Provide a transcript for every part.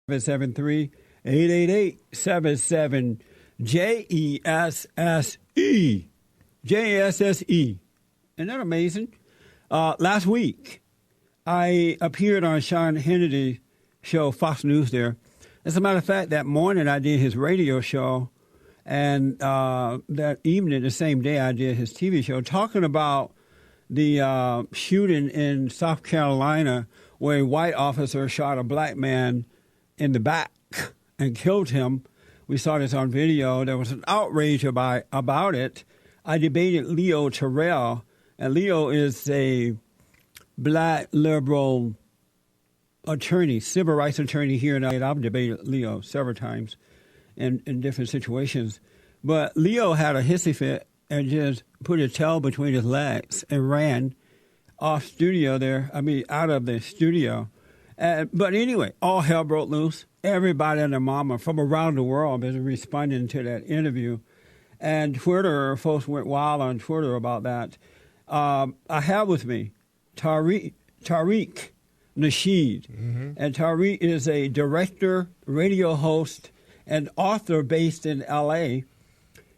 773-888-77-JESSE. JESSE. Isn't that amazing? Last week, I appeared on Sean Hannity's show, Fox News there. As a matter of fact, that morning I did his radio show, and that evening, the same day, I did his TV show, talking about the shooting in South Carolina where a white officer shot a black man in the back and killed him. We saw this on video. There was an outrage about it. I debated Leo Terrell, and Leo is a black liberal attorney, civil rights attorney here in LA. I've debated Leo several times in different situations. But Leo had a hissy fit and just put his tail between his legs and ran out of the studio. But anyway, all hell broke loose. Everybody and their mama from around the world is responding to that interview. And Twitter, folks went wild on Twitter about that. I have with me Tariq Nasheed. Mm-hmm. And Tariq is a director, radio host, and author based in L.A.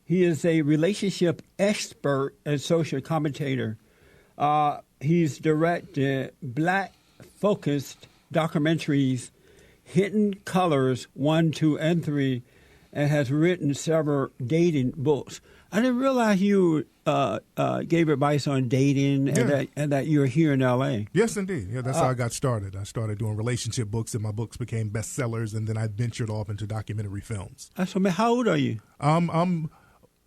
He is a relationship expert and social commentator. He's directed black-focused documentaries, Hidden Colors 1, 2, and 3, and has written several dating books. I didn't realize you gave advice on dating and that you're here in L.A. Yes, indeed. Yeah, that's how I got started. I started doing relationship books, and my books became bestsellers, and then I ventured off into documentary films. How old are you? I'm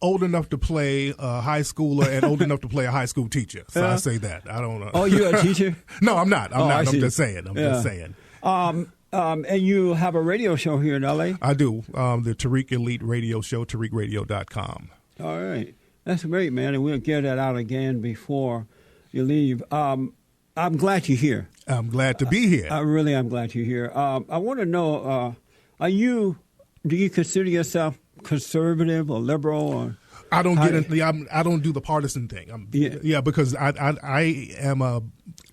old enough to play a high schooler and old enough to play a high school teacher. So I say that. I don't know. Oh, you're a teacher? No, I'm not. I'm just saying. Just saying. And you have a radio show here in L.A.? I do. The Tariq Elite Radio Show, TariqRadio.com. All right. That's great, man. And we'll get that out again before you leave. I'm glad you're here. I'm glad to be here. I really am glad you're here. I want to know, do you consider yourself conservative or liberal? Or I don't I don't do the partisan thing. Because I am a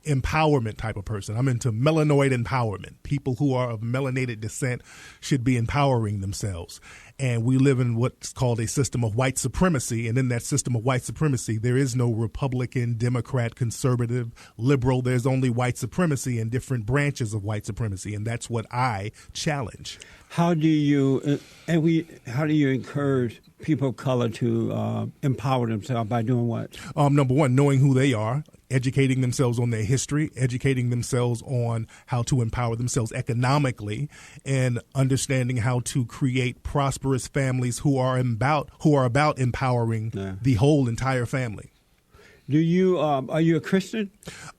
empowerment type of person. I'm into melanoid empowerment. People who are of melanated descent should be empowering themselves. And we live in what's called a system of white supremacy. And in that system of white supremacy, there is no Republican, Democrat, conservative, liberal. There's only white supremacy and different branches of white supremacy. And that's what I challenge. How do you encourage people of color to empower themselves by doing what? Number one, knowing who they are, educating themselves on their history, educating themselves on how to empower themselves economically, and understanding how to create prosperous families who are about empowering the whole entire family. Do you are you a Christian?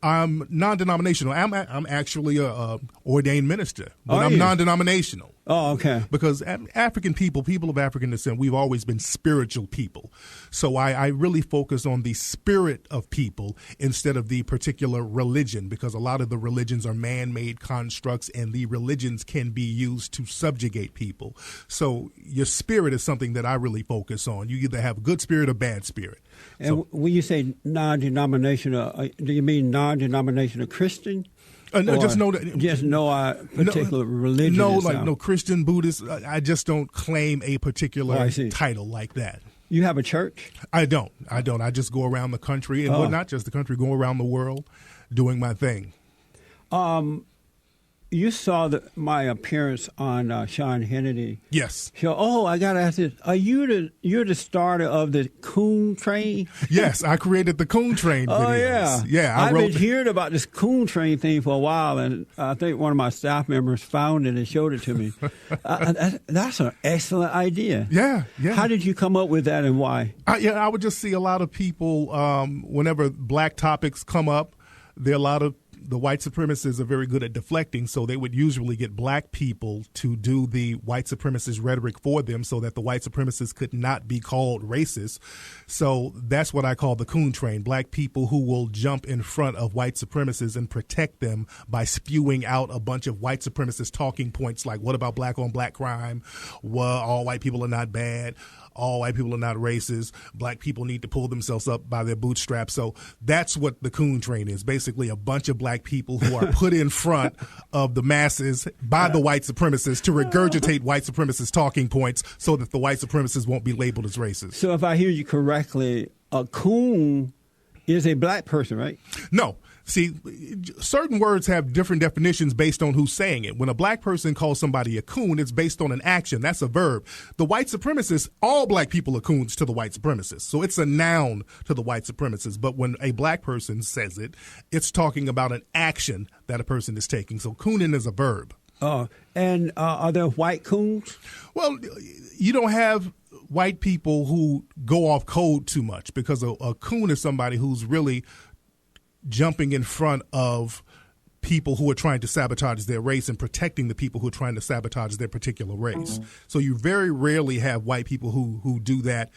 I'm non-denominational. I'm actually a ordained minister, but I'm non-denominational. Oh, okay. Because African people of African descent, we've always been spiritual people. So I really focus on the spirit of people instead of the particular religion, because a lot of the religions are man-made constructs, and the religions can be used to subjugate people. So your spirit is something that I really focus on. You either have good spirit or bad spirit. And when you say non-denominational, do you mean non-denominational Christian? No, just no particular religion. No Christian, Buddhist. I just don't claim a particular title like that. You have a church? I don't. I just go around the country, and not just the country, go around the world doing my thing. You saw my appearance on Sean Hannity. Yes. So, I got to ask this. You're the starter of the Coon Train? Yes, I created the Coon Train videos. Oh, yeah. Yeah, I've been hearing about this Coon Train thing for a while, and I think one of my staff members found it and showed it to me. That's an excellent idea. Yeah. How did you come up with that, and why? I would just see a lot of people, whenever black topics come up, there are a lot of the white supremacists are very good at deflecting, so they would usually get black people to do the white supremacist rhetoric for them so that the white supremacists could not be called racist. So that's what I call the Coon Train, black people who will jump in front of white supremacists and protect them by spewing out a bunch of white supremacist talking points like, what about black on black crime? Well, all white people are not bad. all white people are not racist. Black people need to pull themselves up by their bootstraps. So that's what the Coon train is. Basically a bunch of black people who are put in front of the masses by the white supremacists to regurgitate white supremacist talking points so that the white supremacists won't be labeled as racist. So if I hear you correctly, a coon is a black person, right? No. See, certain words have different definitions based on who's saying it. When a black person calls somebody a coon, it's based on an action. That's a verb. The white supremacists, all black people are coons to the white supremacists. So it's a noun to the white supremacists. But when a black person says it, it's talking about an action that a person is taking. So cooning is a verb. And are there white coons? Well, you don't have white people who go off code too much, because a coon is somebody who's really jumping in front of people who are trying to sabotage their race and protecting the people who are trying to sabotage their particular race. So you very rarely have white people who do that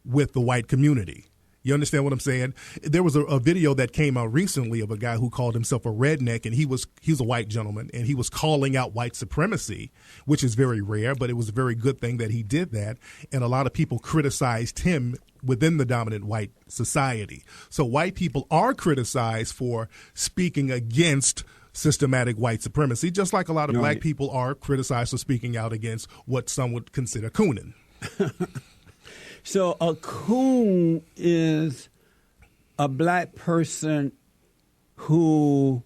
with the white community. You understand what I'm saying? There was a video that came out recently of a guy who called himself a redneck, and he's a white gentleman, and he was calling out white supremacy, which is very rare, but it was a very good thing that he did that. And a lot of people criticized him within the dominant white society. So white people are criticized for speaking against systematic white supremacy, just like a lot of black people are criticized for speaking out against what some would consider cooning. So a coon is a black person who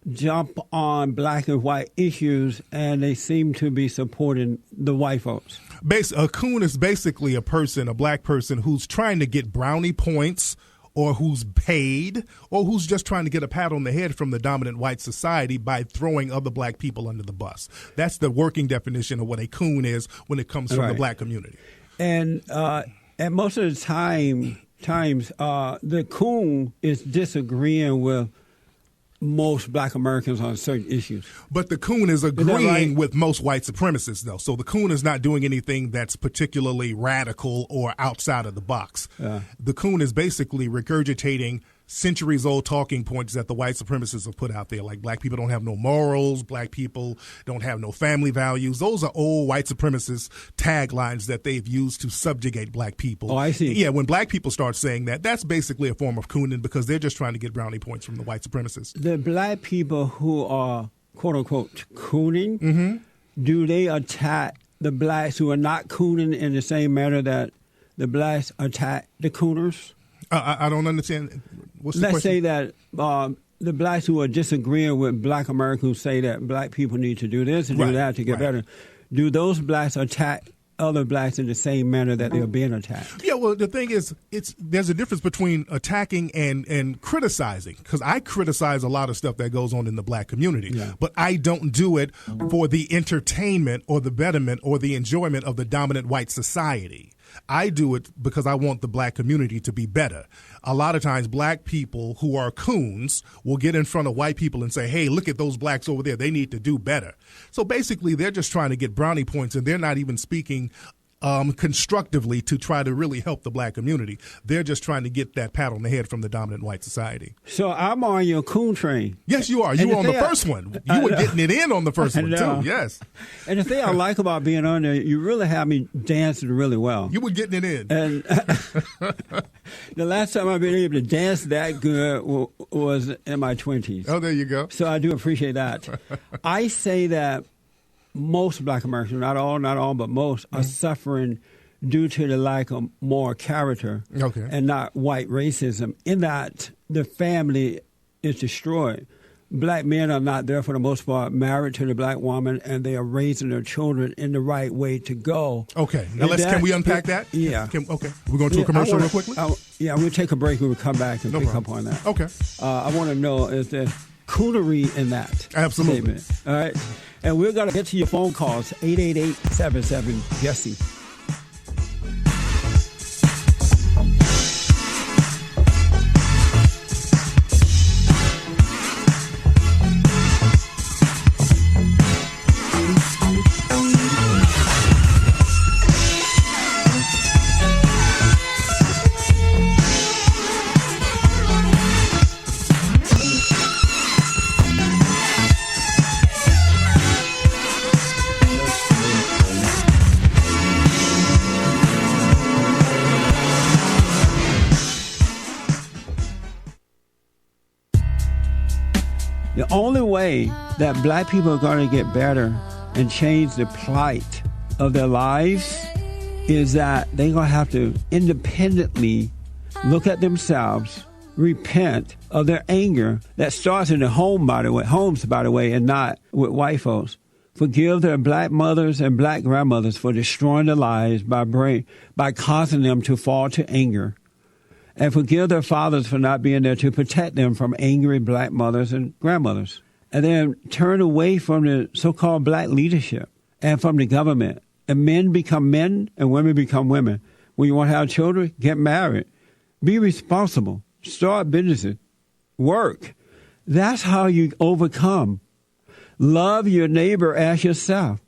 jump on black and white issues, and they seem to be supporting the white folks. A coon is basically a black person who's trying to get brownie points, or who's paid, or who's just trying to get a pat on the head from the dominant white society by throwing other black people under the bus. That's the working definition of what a coon is when it comes from the black community. And most of the times, the coon is disagreeing with most black Americans on certain issues. But the coon is agreeing with most white supremacists, though. So the coon is not doing anything that's particularly radical or outside of the box. The coon is basically regurgitating centuries-old talking points that the white supremacists have put out there, like black people don't have no morals, black people don't have no family values. Those are old white supremacist taglines that they've used to subjugate black people. Oh, I see. Yeah, when black people start saying that, that's basically a form of cooning, because they're just trying to get brownie points from the white supremacists. The black people who are, quote-unquote, cooning, do they attack the blacks who are not cooning in the same manner that the blacks attack the cooners? I don't understand. What's the Let's question? say that the blacks who are disagreeing with black Americans say that black people need to do this and do that to get better. Do those blacks attack other blacks in the same manner that they're being attacked? Yeah, well, the thing is, there's a difference between attacking and criticizing, because I criticize a lot of stuff that goes on in the black community, but I don't do it for the entertainment or the betterment or the enjoyment of the dominant white society. I do it because I want the black community to be better. A lot of times black people who are coons will get in front of white people and say, hey, look at those blacks over there. They need to do better. So basically they're just trying to get brownie points, and they're not even speaking constructively to try to really help the black community. They're just trying to get that pat on the head from the dominant white society. So I'm on your coon train. Yes, you are. You were on the first one. You were getting it in on the first one, too. Yes. And the thing I like about being on there, you really have me dancing really well. You were getting it in. And the last time I've been able to dance that good was in my 20s. Oh, there you go. So I do appreciate that. I say that most black Americans, not all, but most, are suffering due to the lack of moral character and not white racism, in that the family is destroyed. Black men are not there for the most part married to the black woman, and they are raising their children in the right way to go. Okay. Now can we unpack that? Yeah. Okay. We're going to a commercial real quickly? We'll take a break and we'll come back and pick up on that. Okay. I want to know, is there coonery in that Absolutely. statement? All right. And we're going to get to your phone calls, 888-77-JESSE. the only way that black people are going to get better and change the plight of their lives is that they're going to have to independently look at themselves, repent of their anger that starts in the homes, by the way, and not with white folks. Forgive their black mothers and black grandmothers for destroying their lives by causing them to fall to anger. And forgive their fathers for not being there to protect them from angry black mothers and grandmothers. And then turn away from the so-called black leadership and from the government. And men become men and women become women. When you want to have children, get married. Be responsible. Start businesses. Work. That's how you overcome. Love your neighbor as yourself.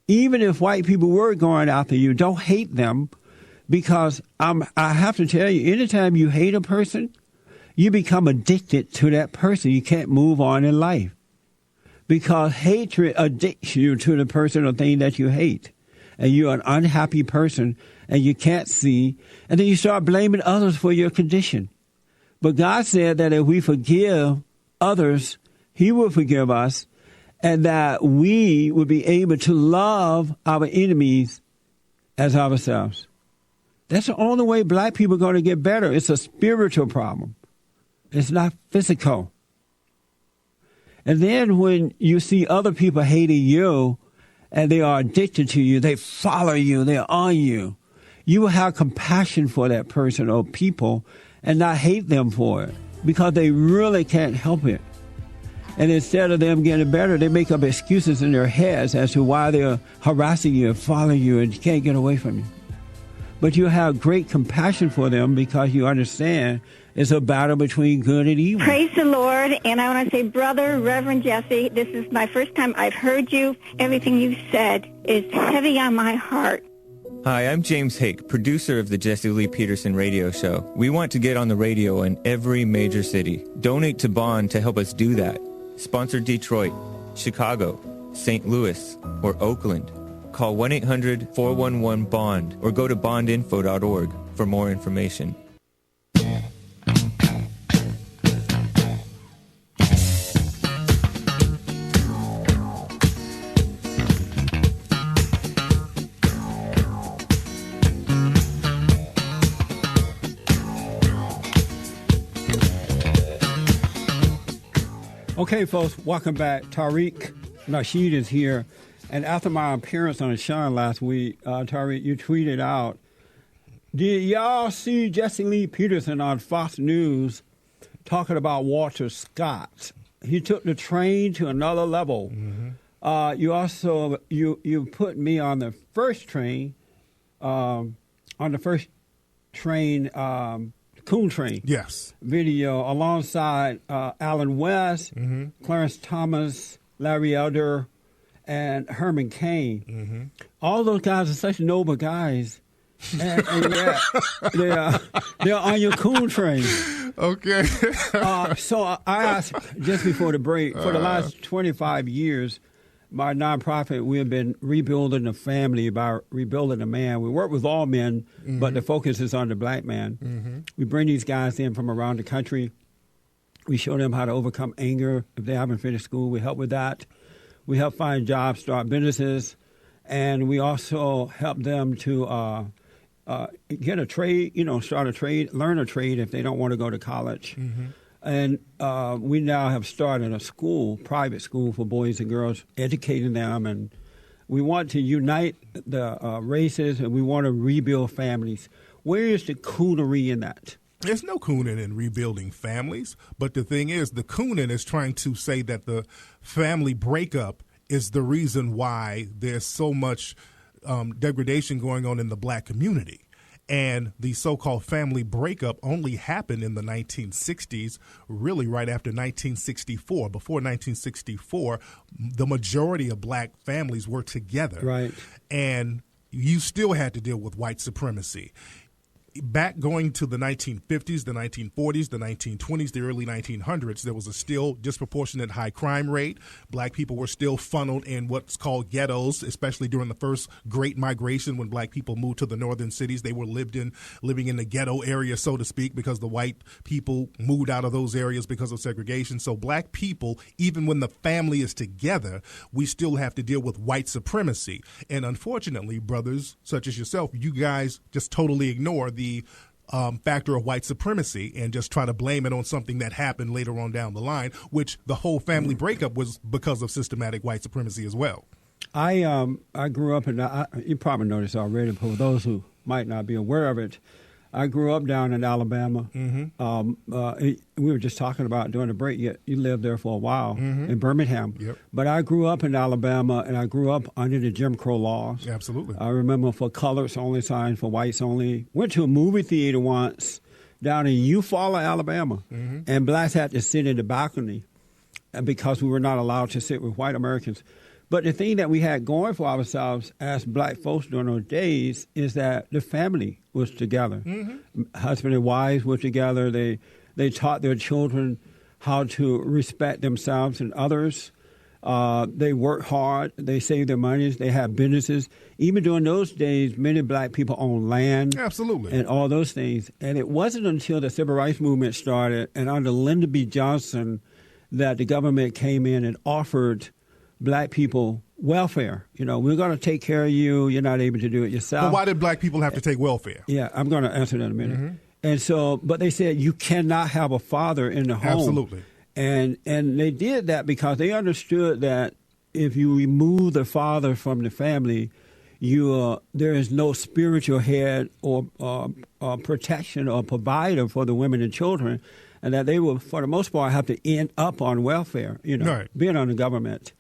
Even if white people were going after you, don't hate them, because I have to tell you, anytime you hate a person, you become addicted to that person. You can't move on in life because hatred addicts you to the person or thing that you hate. And you're an unhappy person and you can't see. And then you start blaming others for your condition. But God said that if we forgive others, he will forgive us, and that we will be able to love our enemies as ourselves. That's the only way black people are going to get better. It's a spiritual problem. It's not physical. And then when you see other people hating you and they are addicted to you, they follow you, they're on you, you will have compassion for that person or people and not hate them for it because they really can't help it. And instead of them getting better, they make up excuses in their heads as to why they're harassing you and following you and you can't get away from you. But you have great compassion for them because you understand it's a battle between good and evil. Praise the Lord. And I want to say, Brother Reverend Jesse, this is my first time I've heard you. Everything you've said is heavy on my heart. Hi, I'm James Hake, producer of the Jesse Lee Peterson radio show. We want to get on the radio in every major city. Donate to Bond to help us do that. Sponsor Detroit, Chicago, St. Louis, or Oakland. Call 1-800-411-BOND or go to bondinfo.org for more information. Okay, folks, welcome back. Tariq Nasheed is here. And after my appearance on Sean last week, Tariq, you tweeted out, did y'all see Jesse Lee Peterson on Fox News talking about Walter Scott? He took the train to another level. Mm-hmm. You also, you put me on the first train, Coon Train. Yes. Video alongside Alan West, mm-hmm. Clarence Thomas, Larry Elder, and Herman Cain. Mm-hmm. All those guys are such noble guys. And yet, they're on your Coon Train. Okay. So I asked just before the break, for the last 25 years, my nonprofit, we have been rebuilding the family by rebuilding the man. We work with all men, mm-hmm. but the focus is on the black man. Mm-hmm. We bring these guys in from around the country. We show them how to overcome anger. If they haven't finished school, we help with that. We help find jobs, start businesses, and we also help them to get a trade, start a trade, learn a trade if they don't want to go to college. Mm-hmm. And we now have started a school, private school for boys and girls, educating them. And we want to unite the races, and we want to rebuild families. Where is the coonery in that? There's no cooning in rebuilding families. But the thing is, the cooning is trying to say that the family breakup is the reason why there's so much degradation going on in the black community. And the so-called family breakup only happened in the 1960s, really right after 1964. Before 1964, the majority of black families were together. Right. And you still had to deal with white supremacy. back going to the 1950s, the 1940s, the 1920s, the early 1900s, there was a still disproportionate high crime rate. Black people were still funneled in what's called ghettos, especially during the first Great Migration when black people moved to the northern cities. They were living in the ghetto area, so to speak, because the white people moved out of those areas because of segregation. So black people, even when the family is together, we still have to deal with white supremacy. And unfortunately, brothers such as yourself, you guys just totally ignore the factor of white supremacy and just try to blame it on something that happened later on down the line, which the whole family breakup was because of systematic white supremacy as well. I grew up, you probably noticed already, for those who might not be aware of it, I grew up down in Alabama. We were just talking about during the break. You lived there for a while in Birmingham. Yep. But I grew up in Alabama, and I grew up under the Jim Crow laws. Absolutely. I remember for colors only signs, for whites only. Went to a movie theater once down in Eufaula, Alabama, and blacks had to sit in the balcony because we were not allowed to sit with white Americans. But the thing that we had going for ourselves as black folks during those days is that the family was together. Husband and wives were together. They taught their children how to respect themselves and others. They worked hard. They saved their monies. They had businesses. Even during those days, many black people owned land. Absolutely. And all those things. And it wasn't until the Civil Rights Movement started and under Lyndon B. Johnson that the government came in and offered black people welfare. We're going to take care of you. You're not able to do it yourself. But why did black people have to take welfare? Yeah, I'm going to answer that in a minute. And so, but they said you cannot have a father in the home. Absolutely. And they did that because they understood that if you remove the father from the family, there is no spiritual head or protection or provider for the women and children, and that they will, for the most part, have to end up on welfare, right. Being on the government.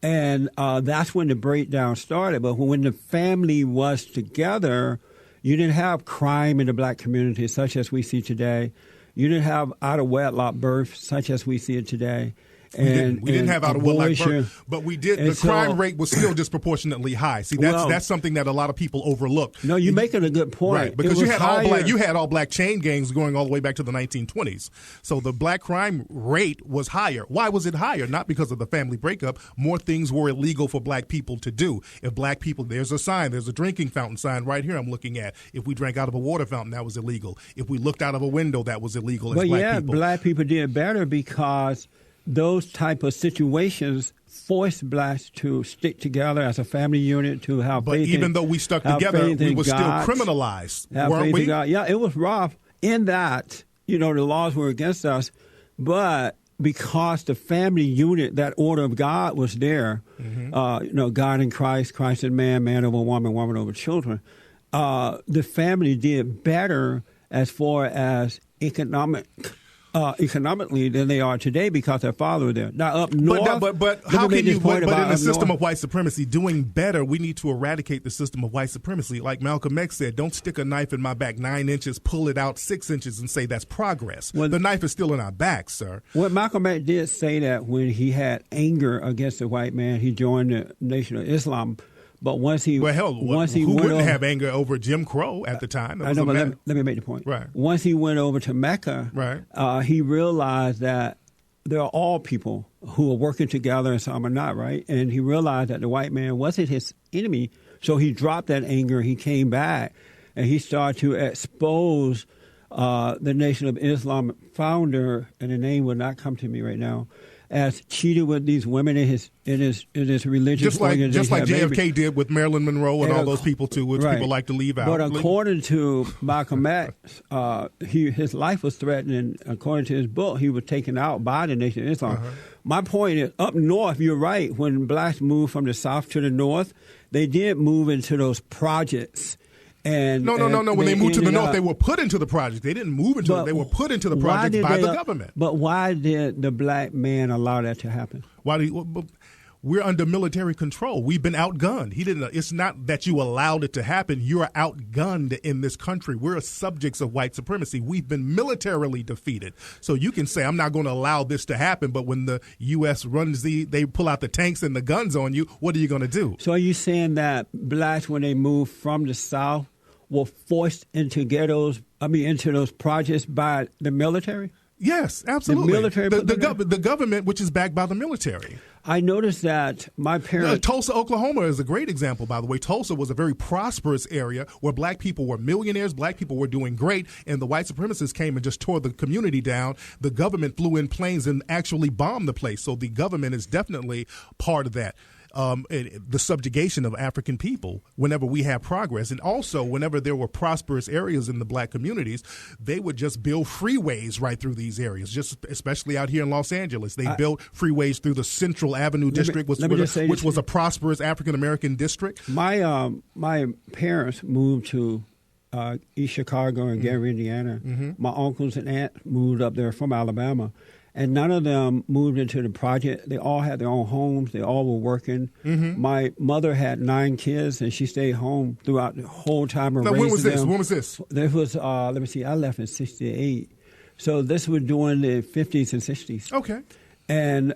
And that's when the breakdown started. But when the family was together, you didn't have crime in the black community such as we see today. You didn't have out-of-wedlock birth such as we see it today. We didn't have out-of-wedlock birth, but we did. The crime rate was still disproportionately high. See, that's something that a lot of people overlook. No, you're making a good point. Right, because you had all black chain gangs going all the way back to the 1920s. So the black crime rate was higher. Why was it higher? Not because of the family breakup. More things were illegal for black people to do. If black people, there's a drinking fountain sign right here I'm looking at. If we drank out of a water fountain, that was illegal. If we looked out of a window, that was illegal as black people. Black people did better because those type of situations forced blacks to stick together as a family unit, to have faith. But even though we stuck together, we were still criminalized, weren't we? Yeah, it was rough in that, the laws were against us, but because the family unit, that order of God was there, God in Christ, Christ in man, man over woman, woman over children, the family did better as far as economically than they are today because their father was there. Now up north, but how can you? But in the system of white supremacy, doing better, we need to eradicate the system of white supremacy. Like Malcolm X said, "Don't stick a knife in my back 9 inches, pull it out 6 inches, and say that's progress." The knife is still in our back, sir. Well, Malcolm X did say that when he had anger against the white man, he joined the Nation of Islam. But who wouldn't have anger over Jim Crow at the time? I know, but let me make the point. Right. Once he went over to Mecca, right. He realized that there are all people who are working together and some are not, right? And he realized that the white man wasn't his enemy, so he dropped that anger. He came back, and he started to expose the Nation of Islam founder, and the name will not come to me right now, as cheated with these women in his religious organization. Just like JFK did with Marilyn Monroe and all those people too, which people like to leave out. But according to Malcolm X, his life was threatened, and according to his book, he was taken out by the Nation of Islam. My point is, up north, you're right, when blacks moved from the south to the north, they did move into those projects. No. When they moved to the north, they were put into the project. They didn't move into it. They were put into the project by the government. But why did the black man allow that to happen? We're under military control. We've been outgunned. It's not that you allowed it to happen. You're outgunned in this country. We're subjects of white supremacy. We've been militarily defeated. So you can say, I'm not going to allow this to happen. But when the U.S. they pull out the tanks and the guns on you, what are you going to do? So are you saying that blacks, when they moved from the south, were forced into ghettos, into those projects by the military? Yes, absolutely. The military, the government, which is backed by the military. I noticed that my parents... Tulsa, Oklahoma is a great example, by the way. Tulsa was a very prosperous area where black people were millionaires, black people were doing great, and the white supremacists came and just tore the community down. The government flew in planes and actually bombed the place. So the government is definitely part of that. The subjugation of African people whenever we have progress. And also, whenever there were prosperous areas in the black communities, they would just build freeways right through these areas, just especially out here in Los Angeles. They built freeways through the Central Avenue district, which was a prosperous African-American district. My parents moved to East Chicago and Gary, Indiana. My uncles and aunts moved up there from Alabama. And none of them moved into the project. They all had their own homes. They all were working. My mother had 9 kids, and she stayed home throughout the whole time of raising them. When was this? When was this? This was, let me see, I left in 68. So this was during the 50s and 60s. Okay. And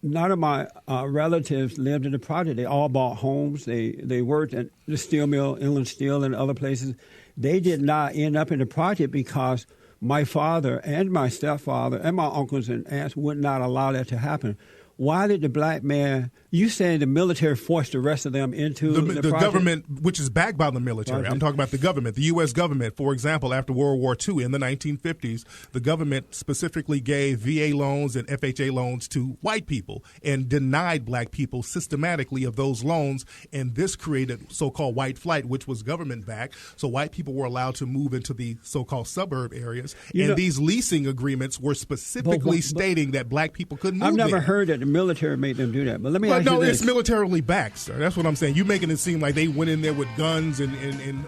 none of my relatives lived in the project. They all bought homes. They worked at the steel mill, Inland Steel, and other places. They did not end up in the project because my father and my stepfather and my uncles and aunts would not allow that to happen. Why did the black man, you saying the military forced the rest of them into the government, which is backed by the military. I'm talking about the government, the U.S. government. For example, after World War II in the 1950s, the government specifically gave VA loans and FHA loans to white people and denied black people systematically of those loans. And this created so-called white flight, which was government-backed. So white people were allowed to move into the so-called suburb areas. These leasing agreements were specifically stating that black people couldn't move I've never there. heard that the military made them do that. But let me ask you no, this. it's militarily backed, sir. That's what I'm saying. You're making it seem like they went in there with guns and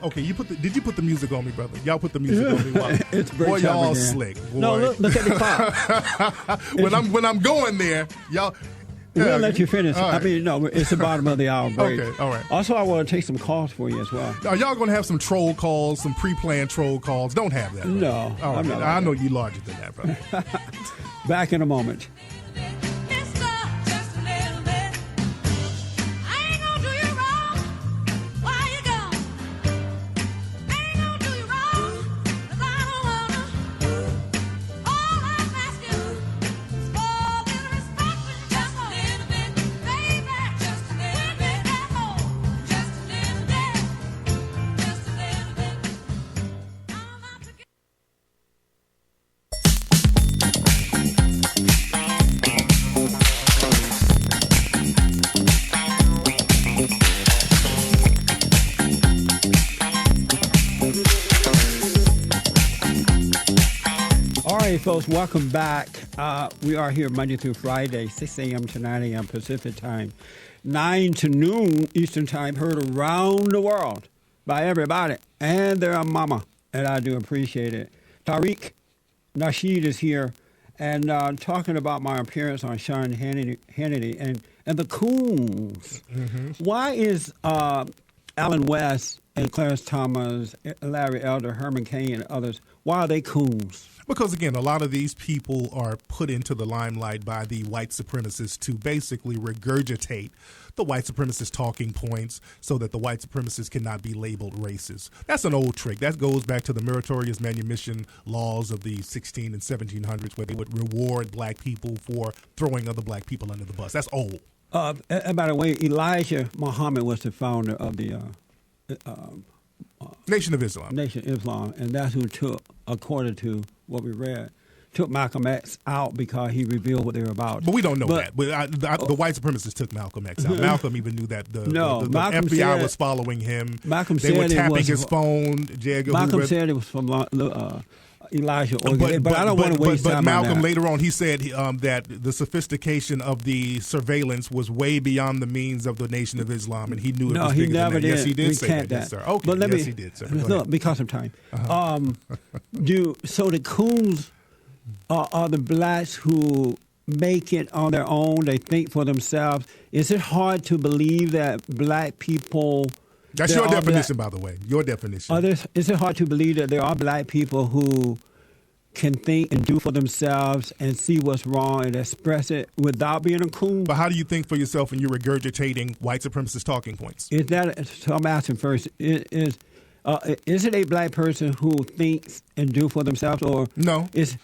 okay. Did you put the music on me, brother? Y'all put the music on me. While, it's boy, y'all slick. Boy. No, look at the clock. when I'm going there, y'all. We'll let you finish. Right. It's the bottom of the hour break. Okay, all right. Also, I want to take some calls for you as well. Are y'all going to have some troll calls, some pre-planned troll calls? Don't have that. Brother. No, all right. I'm not. I know you larger than that, brother. Back in a moment. Hey folks, welcome back. We are here Monday through Friday, 6 a.m. to 9 a.m. Pacific time, 9 to noon Eastern time, heard around the world by everybody and their mama, and I do appreciate it. Tariq Nasheed is here and talking about my appearance on Sean Hannity and the Coons. Why is Alan West and Clarence Thomas, Larry Elder, Herman Cain, and others, why are they Coons? Because, again, a lot of these people are put into the limelight by the white supremacists to basically regurgitate the white supremacist talking points so that the white supremacists cannot be labeled racist. That's an old trick. That goes back to the meritorious manumission laws of the 16 and 1700s where they would reward black people for throwing other black people under the bus. That's old. And by the way, Elijah Muhammad was the founder of the Nation of Islam. Nation of Islam, and that's who took, according to what we read, took Malcolm X out because he revealed what they were about. But we don't know that. But the white supremacists took Malcolm X out. Malcolm even knew that the FBI was following him. Malcolm they were said tapping his phone. Malcolm said it was from Elijah. But I don't want to waste time on that. But Malcolm later on, he said that the sophistication of the surveillance was way beyond the means of the Nation of Islam, and he knew it was bigger than that. Yes, he did say that. Yes, sir. Okay, but he did, sir. Look, because of time. So the Coons are the blacks who make it on their own. They think for themselves. Is it hard to believe that black people... That's your definition, by the way. Your definition. Is it hard to believe that there are black people who can think and do for themselves and see what's wrong and express it without being a coon? But how do you think for yourself when you're regurgitating white supremacist talking points? So I'm asking first, Is it a black person who thinks and do for themselves, or no? Is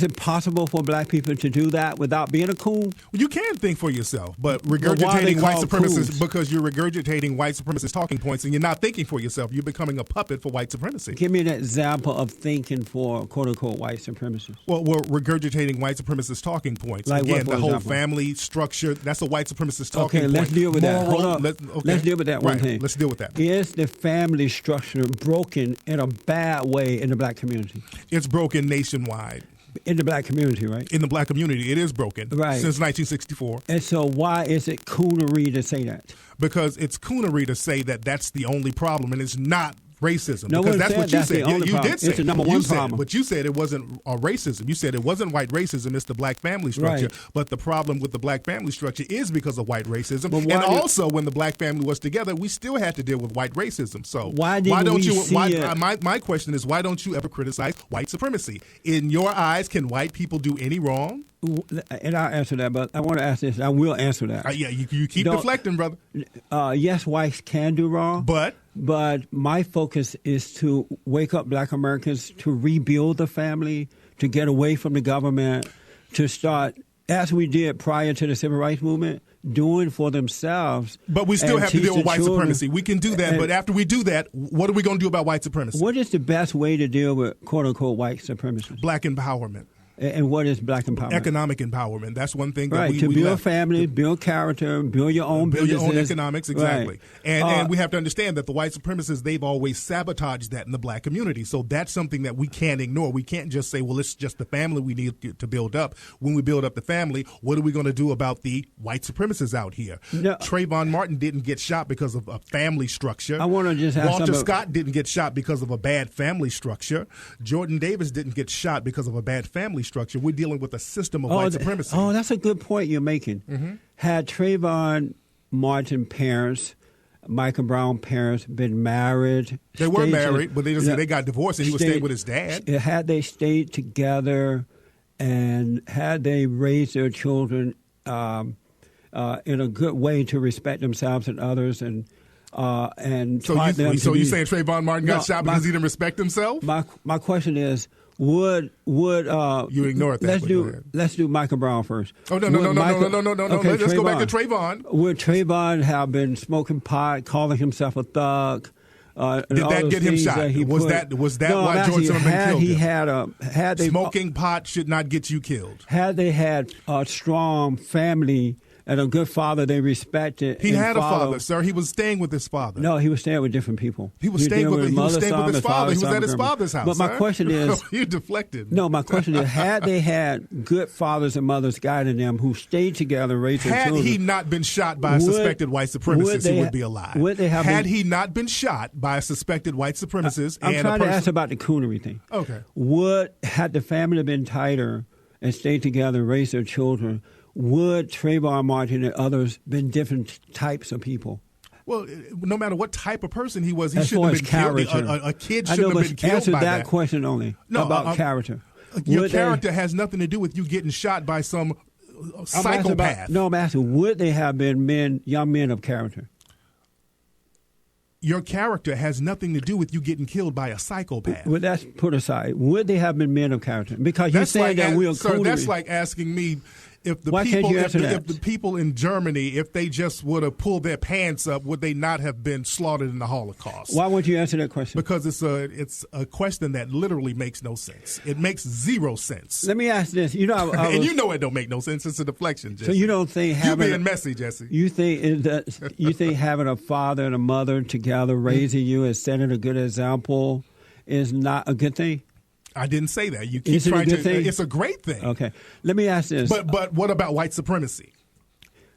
it possible for black people to do that without being a coon? You can think for yourself, but regurgitating white supremacists because you're regurgitating white supremacist talking points and you're not thinking for yourself. You're becoming a puppet for white supremacy. Give me an example of thinking for quote unquote white supremacists. Well, we're regurgitating white supremacist talking points. Like again, what, the whole example? Family structure. That's a white supremacist talking point. Okay, let's deal with that. Hold on. Let's deal with that one thing. Let's deal with that. Is the family structure broken in a bad way in the black community? It's broken nationwide. In the black community, right? In the black community, it is broken. Right. Since 1964. And so why is it coonery to say that? Because it's coonery to say that that's the only problem, and it's not racism. No because one that's said what you that's said. the only You problem. did say It's the number one problem. But you said it wasn't racism. You said it wasn't white racism. It's the black family structure. Right. But the problem with the black family structure is because of white racism. But And also, when the black family was together, we still had to deal with white racism. So why don't you see it? My question is, why don't you ever criticize white supremacy? In your eyes, can white people do any wrong? And I'll answer that, but I want to ask this. I will answer that. Yeah, you keep deflecting, brother. Yes, whites can do wrong. But my focus is to wake up black Americans to rebuild the family, to get away from the government, to start, as we did prior to the Civil Rights Movement, doing for themselves. But we still have to deal with white supremacy. We can do that, but after we do that, what are we going to do about white supremacy? What is the best way to deal with quote-unquote white supremacy? Black empowerment. And what is black empowerment? Economic empowerment. That's one thing that to build a family, build character, build your own build businesses. your own economics, exactly. Right. And we have to understand that the white supremacists, they've always sabotaged that in the black community. So that's something that we can't ignore. We can't just say, well, it's just the family we need to build up. When we build up the family, what are we going to do about the white supremacists out here? No. Trayvon Martin didn't get shot because of a family structure. I want to just ask Walter Scott didn't get shot because of a bad family structure. Jordan Davis didn't get shot because of a bad family structure. We're dealing with a system of white supremacy. Oh, that's a good point you're making. Mm-hmm. Had Trayvon Martin parents, Michael Brown parents, been married? They were married, but they got divorced and he was staying with his dad. Had they stayed together and had they raised their children in a good way to respect themselves and others and so you saying Trayvon Martin got shot because he didn't respect himself? My question is, would you ignore that? Let's do Michael Brown first. Oh no! Okay, let's go back to Trayvon. Would Trayvon have been smoking pot, calling himself a thug? Did that get him shot? Was that why George Zimmerman killed him? Smoking pot should not get you killed. Had they had a strong family and a good father they respected. He had a father, sir. He was staying with his father. No, he was staying with different people. He was staying with his father. He was at his father's house. But my question is... You deflected. No, my question is, had they had good fathers and mothers guiding them who stayed together, raised their children... Had he not been shot by a suspected white supremacist, he would be alive. Had he not been shot by a suspected white supremacist I'm trying to ask about the coonery thing. Okay. Had the family been tighter and stayed together and raised their children... Would Trayvon Martin and others been different types of people? Well, no matter what type of person he was, he shouldn't have been killed. A kid shouldn't have been killed answer by that question only about character. Your character has nothing to do with you getting shot by some psychopath. I'm asking, would they have been young men of character? Your character has nothing to do with you getting killed by a psychopath. Well, that's put aside. Would they have been men of character? Because you're saying that we're Sir, that's like asking me if the people in Germany, if they just would have pulled their pants up, would they not have been slaughtered in the Holocaust? Why won't you answer that question? Because it's a question that literally makes no sense. It makes zero sense. Let me ask this. You know, and you know it don't make no sense. It's a deflection, Jesse. So you don't think you being messy, Jesse? You think having a father and a mother together raising you and setting a good example is not a good thing? I didn't say that. You keep trying to. It's a great thing. Okay. Let me ask this. But what about white supremacy?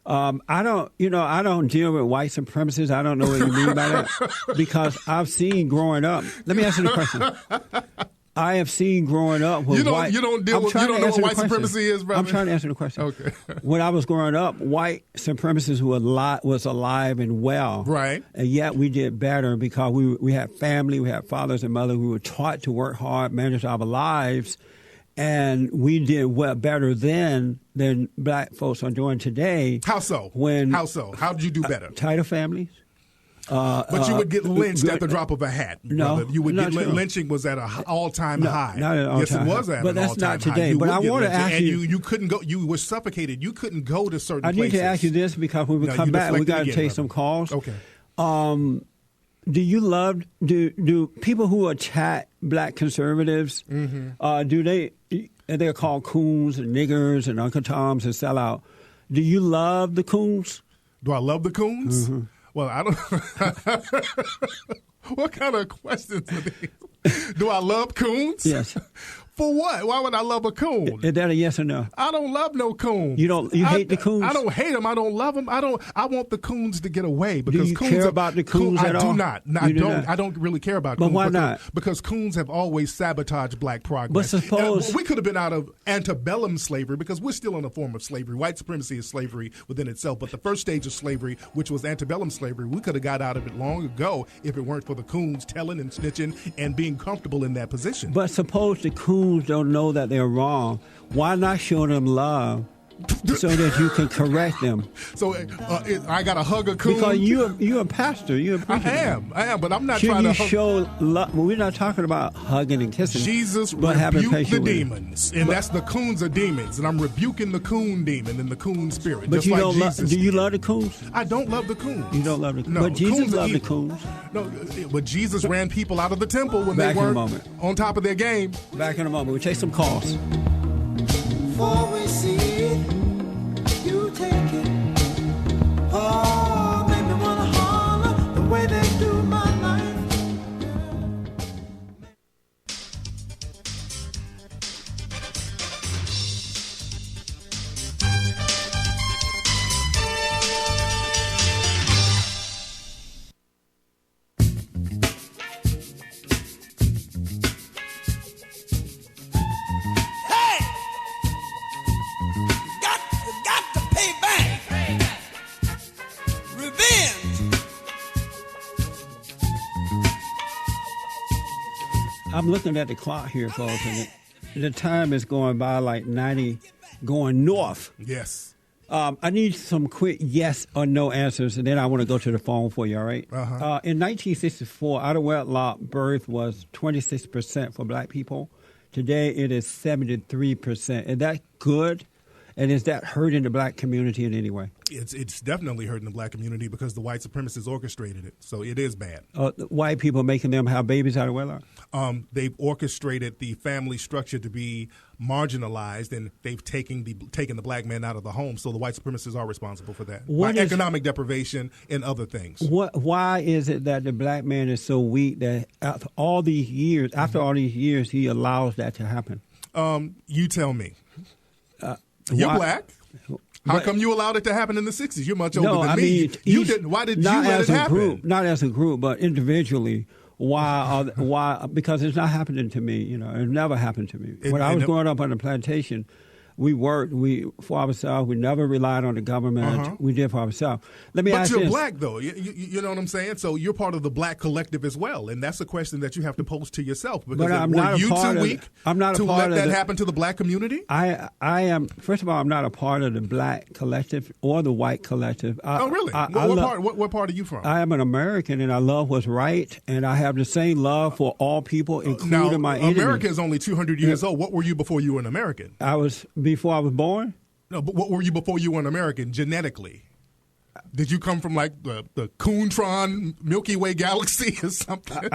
I don't deal with white supremacists. I don't know what you mean by that because I've seen growing up. Let me ask you the question. I have seen growing up with white. You don't know what white supremacy is, brother? I'm trying to answer the question. Okay. When I was growing up, white supremacists was alive and well. Right. And yet we did better because we had family, we had fathers and mothers. We were taught to work hard, manage our lives, and we did better then than black folks are doing today. How so? How so? How did you do better? Tighter families. But you would get lynched at the drop of a hat. No, brother. You would not get true. lynching was at an all-time high. Not at an Yes, all-time it was high. at But an that's all-time not high. today. You But would I get want to lynched, ask and you. you couldn't go. You were suffocated. You couldn't go to certain I need places. to ask you this because when we No, come you back, we deflected got to again, take brother. some calls. Okay. Do you love do people who attack black conservatives? Do they're called coons and niggers and Uncle Toms and sellout? Do you love the coons? Do I love the coons? Well, I don't. What kind of questions are these? Do I love coons? Yes. For what? Why would I love a coon? Is that a yes or no? I don't love no coon. You hate the coons? I don't hate them. I don't love them. I want the coons to get away because Do you coons care about the coons at all? I do not. No, You do not? I don't really care about But coons. why not? Because coons have always sabotaged black progress. But suppose- we could have been out of antebellum slavery because we're still in a form of slavery. White supremacy is slavery within itself. But the first stage of slavery, which was antebellum slavery, we could have got out of it long ago if it weren't for the coons telling and snitching and being comfortable in that position. But suppose the coons don't know that they're wrong. Why not show them love so that you can correct them? So I got to hug a coon. Because you're a pastor. You're a preacher. I am, but I'm not Should trying you to hug. show love? We're not talking about hugging and kissing. Jesus but having rebuked patience the with them. demons, and that's the coons are demons, and I'm rebuking the coon demon and the coon spirit. But just you like don't Jesus do you did. love the coons? I don't love the coons. You don't love the coons. No, But Jesus coons are loved the evil. coons. No, but Jesus ran people out of the temple when Back they in a weren't moment. on top of their game. Back in a moment. We'll take some calls. Before we see it, you take it. Oh, make me wanna holler the way they do my life. Hey! Got to pay back. Revenge. I'm looking at the clock here, folks, and the time is going by like 90, going north. Yes. I need some quick yes or no answers, and then I want to go to the phone for you, all right? In 1964, out of wedlock birth was 26% for black people. Today, it is 73%. Is that good? And is that hurting the black community in any way? It's definitely hurting the black community because the white supremacists orchestrated it. So it is bad. White people making them have babies out of wedlock? They've orchestrated the family structure to be marginalized, and they've taken the black man out of the home. So the white supremacists are responsible for that. By economic deprivation and other things. Why is it that the black man is so weak that after all these years, he allows that to happen? You tell me. You're black. How come you allowed it to happen in the 60s? You're much older than me. You didn't. Why did you let it happen? Not as a group, but individually. Why? Because it's not happening to me. It never happened to me. When I was growing up on the plantation, we worked for ourselves. We never relied on the government. We did for ourselves. Let me ask But you're this. black, though. You know what I'm saying? So you're part of the black collective as well, and that's a question that you have to pose to yourself. Because But I'm were not a you part too of weak I'm not a to part let of that the- happen to the black community? I am. First of all, I'm not a part of the black collective or the white collective. Oh, really? What part are you from? I am an American, and I love what's right, and I have the same love for all people, including Now, my enemies. America is only 200 years old. What were you before you were an American? Before I was born. No, but what were you before you were an American genetically? Did you come from like the Coontron Milky Way galaxy or something?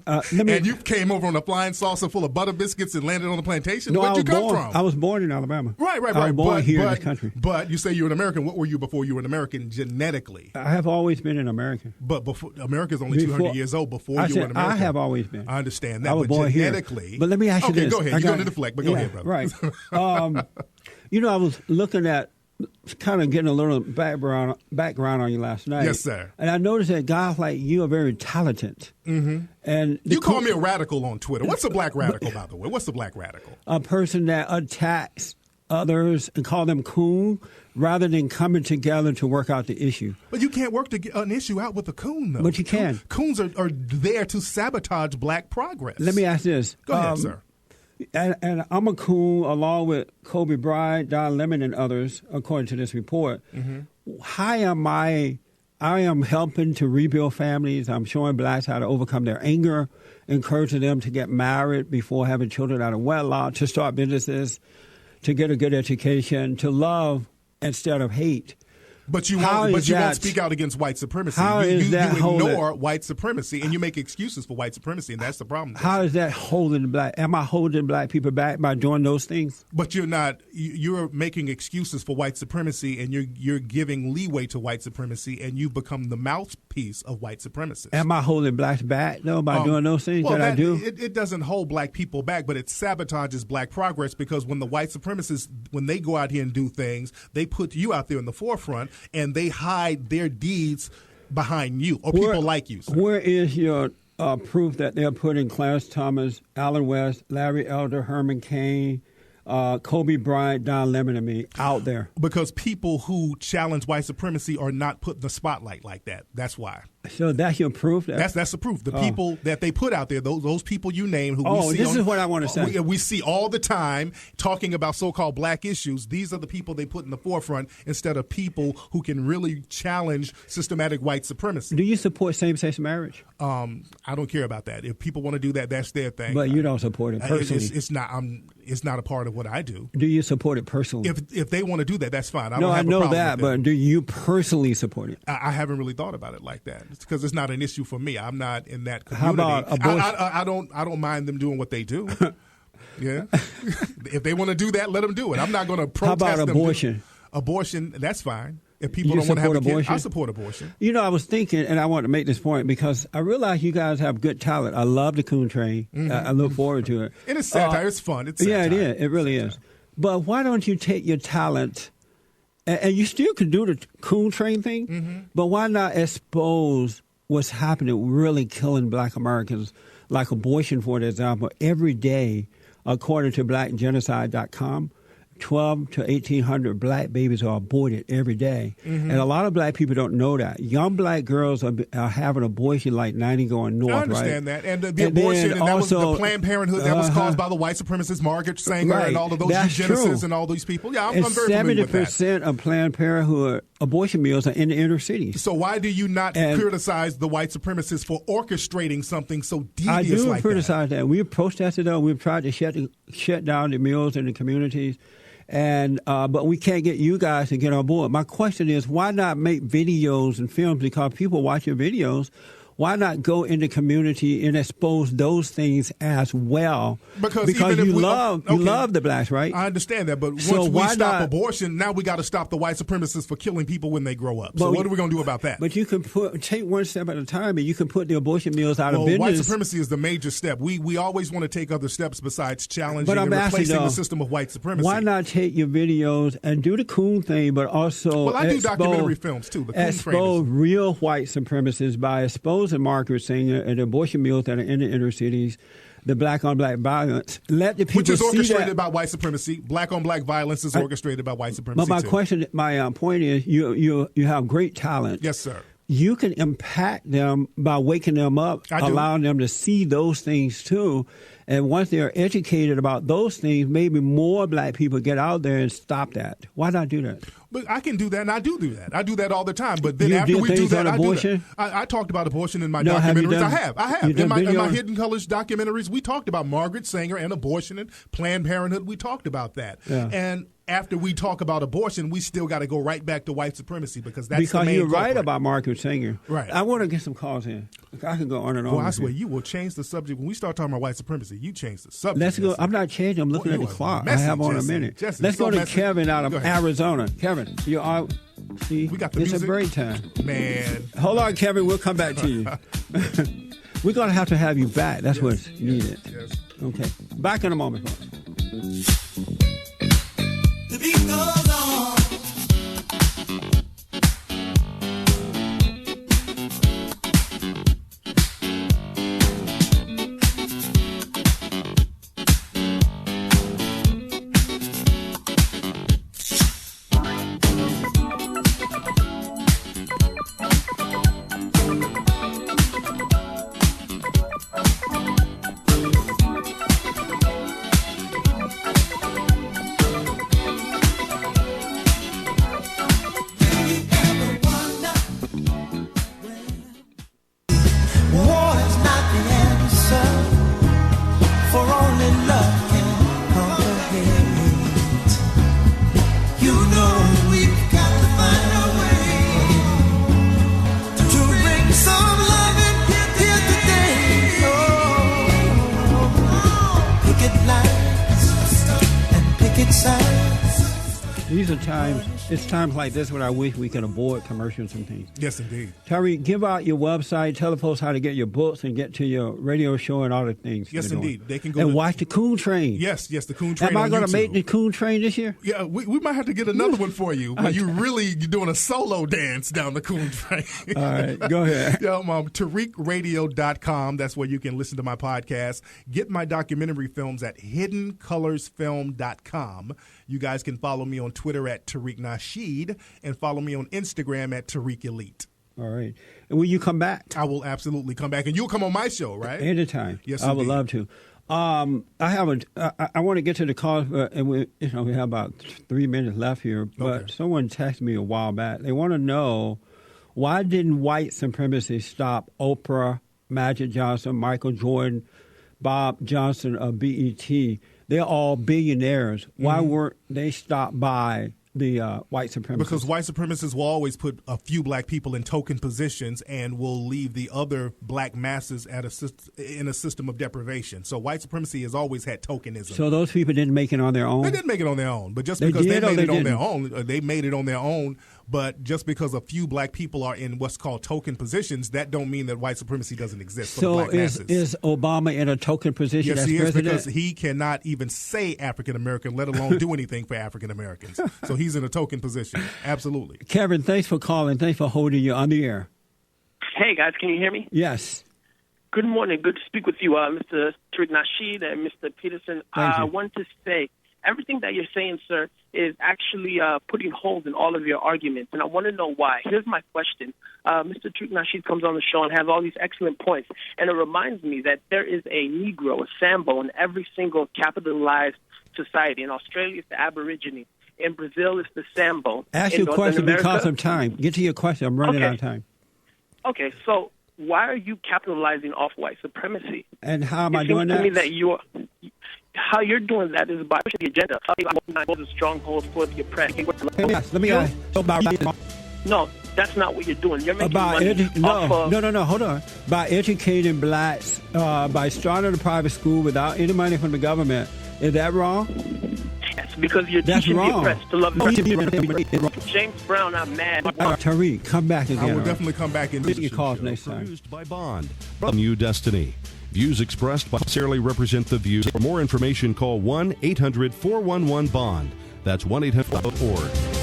And you came over on a flying saucer full of butter biscuits and landed on the plantation? No, Where'd you come from? I was born in Alabama. Right. I was born here in this country. But you say you're an American. What were you before you were an American genetically? I have always been an American. But before America's only 200 years old. Before you were an American. I have always been. I understand that. I was but born genetically. Here. But let me ask you this. Okay, go ahead. You're going to deflect, but go ahead, brother. Right. I was looking at, kind of getting a little background on you last night. Yes, sir. And I noticed that guys like you are very talented. Mm-hmm. And you call me a radical on Twitter. What's a black radical, by the way? What's a black radical? A person that attacks others and call them coon rather than coming together to work out the issue. But you can't work an issue out with a coon, though. But you can. Coons are there to sabotage black progress. Let me ask this. Go ahead, sir. And I'm a coon along with Kobe Bryant, Don Lemon, and others, according to this report. Mm-hmm. How am I I am helping to rebuild families. I'm showing blacks how to overcome their anger, encouraging them to get married before having children out of wedlock, to start businesses, to get a good education, to love instead of hate. But you won't speak out against white supremacy. You ignore white supremacy, and you make excuses for white supremacy, and that's the problem. How is that holding black? Am I holding black people back by doing those things? But you're not. You're making excuses for white supremacy, and you're giving leeway to white supremacy, and you've become the mouthpiece of white supremacists. Am I holding blacks back, though, by doing those things that I do? It doesn't hold black people back, but it sabotages black progress, because when the white supremacists, when they go out here and do things, they put you out there in the forefront, and they hide their deeds behind you or people like you. Sir. Where is your proof that they're putting Clarence Thomas, Allen West, Larry Elder, Herman Cain, Kobe Bryant, Don Lemon, and me out there? Because people who challenge white supremacy are not put in the spotlight like that. That's why. So that's your proof? That's the proof. The people that they put out there, those people you name, who we see this is what I want to say. We see all the time talking about so-called black issues. These are the people they put in the forefront instead of people who can really challenge systematic white supremacy. Do you support same-sex marriage? I don't care about that. If people want to do that, that's their thing. But you don't support it personally. It's not a part of what I do. Do you support it personally? If they want to do that, that's fine. I know that, but do you personally support it? I haven't really thought about it like that. It's because it's not an issue for me. I'm not in that community. How about abortion? I don't mind them doing what they do. Yeah, if they want to do that, let them do it. I'm not going to protest. How about abortion? Abortion, that's fine. If people don't want to have abortion, I support abortion. You know, I was thinking, and I want to make this point because I realize you guys have good talent. I love the Coon Train. Mm-hmm. I look forward to it. And it's satire. It's fun. It's satire. Yeah, it is. It really is. But why don't you take your talent, and you still can do the Coon Train thing, but why not expose what's happening, really killing black Americans, like abortion, for example, every day, according to blackgenocide.com. 12 to 1,800 black babies are aborted every day. And a lot of black people don't know that. Young black girls are having abortion like 90 going north, I understand right? that. And the abortion, and that was the Planned Parenthood that was caused by the white supremacist Margaret Sanger and all of those eugenicists and all these people. Yeah, I'm very familiar with that. 70% of Planned Parenthood abortion mills are in the inner cities. So why do you not criticize the white supremacists for orchestrating something so devious like that? I do criticize that. We've protested, though. We've tried to shut down the mills in the communities. And but we can't get you guys to get on board. My question is, why not make videos and films? Because people watch your videos. Why not go in the community and expose those things as well? Because you love the blacks, right? I understand that, but once we stop abortion, now we got to stop the white supremacists for killing people when they grow up. So what are we going to do about that? But you can take one step at a time, and you can put the abortion mills out of business. White supremacy is the major step. We always want to take other steps besides challenging and replacing the system of white supremacy. Why not take your videos and do the Coon thing, but also I do documentary films too. Expose real white supremacists by exposing Margaret Sanger and the abortion mills that are in the inner cities, the black-on-black violence. Let the people which is see orchestrated that. by white supremacy. Black-on-black violence is orchestrated by white supremacy. But my point is, you have great talent. Yes, sir. You can impact them by waking them up, allowing them to see those things too. And once they're educated about those things, maybe more black people get out there and stop that. Why not do that? But I can do that, and I do that. I do that all the time. But then after we do that, I talked about abortion in my documentaries. I have. In my Hidden Colors documentaries, we talked about Margaret Sanger and abortion and Planned Parenthood. We talked about that. Yeah. And after we talk about abortion, we still got to go right back to white supremacy because that's the main you're right about Margaret Sanger. Right. I want to get some calls in. I can go on and on. Well, I swear, you will change the subject. When we start talking about white supremacy, you change the subject. Let's go. I'm not changing. I'm looking at the clock. I have on a minute. Jesse, let's go to Kevin out of Arizona. Kevin, you're all. See, we got the it's music. A break time. Man. Hold on, Kevin. We'll come back to you. We're going to have you back. That's what's needed. Yes. Okay. Back in a moment. The beat goes on. these are times, it's times like this when I wish we could avoid commercials and things. Yes, indeed. Tariq, give out your website, tell the folks how to get your books and get to your radio show and all the things. Yes, you're indeed. doing. They can go and to- watch the Coon Train. Yes, the Coon Train. Am I on going to YouTube. make the Coon Train this year? Yeah, we might have to get another one for you. But you're really doing a solo dance down the Coon Train. All right, go ahead. TariqRadio.com. That's where you can listen to my podcast. Get my documentary films at HiddenColorsFilm.com. You guys can follow me on Twitter at Tariq Nasheed and follow me on Instagram at Tariq Elite. All right. And will you come back? I will absolutely come back, and you'll come on my show, right? Anytime. Yes, I would indeed. love to. I want to get to the call, and we have about 3 minutes left here. But Okay. someone texted me a while back. They want to know, why didn't white supremacy stop Oprah, Magic Johnson, Michael Jordan, Bob Johnson of BET? They're all billionaires. Why weren't they stopped by the white supremacists? Because white supremacists will always put a few black people in token positions and will leave the other black masses in a system of deprivation. So white supremacy has always had tokenism. So those people didn't make it on their own? They didn't make it on their own, but just They because they did or made they it on their didn't? own, they made it on their own. But just because a few black people are in what's called token positions, that don't mean that white supremacy doesn't exist for the So black masses. is Obama in a token position Yes, as he is, president? because he cannot even say African American, let alone do anything for African Americans. So he's in a token position. Absolutely. Kevin, thanks for calling. Thanks for holding you on the air. Hey, guys, can you hear me? Yes. Good morning. Good to speak with you, Mr. Tariq Nasheed and Mr. Peterson. Thank you. I want to say everything that you're saying, sir, is actually putting holes in all of your arguments, and I want to know why. Here's my question. Mr. Tariq Nasheed comes on the show and has all these excellent points, and it reminds me that there is a Negro, a Sambo, in every single capitalized society. In Australia, it's the Aborigine. In Brazil, it's the Sambo. Ask In your Northern question America- because of time. Get to your question. I'm running Okay. out of time. Okay, so why are you capitalizing off white supremacy? And how am I It doing seems to me that? that how you're doing that is by pushing the agenda. Was a stronghold for the oppressed. Let me ask. So No, that's not what you're doing. You're making about money off of... no, hold on. By educating blacks, by starting a private school without any money from the government, is that wrong? Yes, because you're That's teaching wrong. the oppressed to love James Brown, I'm mad. Tariq, come back again. I will all right? definitely come back and do Get the your calls show. next time. Produced by Bond. From New Destiny. Views expressed necessarily represent the views. For more information, call 1-800-411-BOND. That's 1-800-org.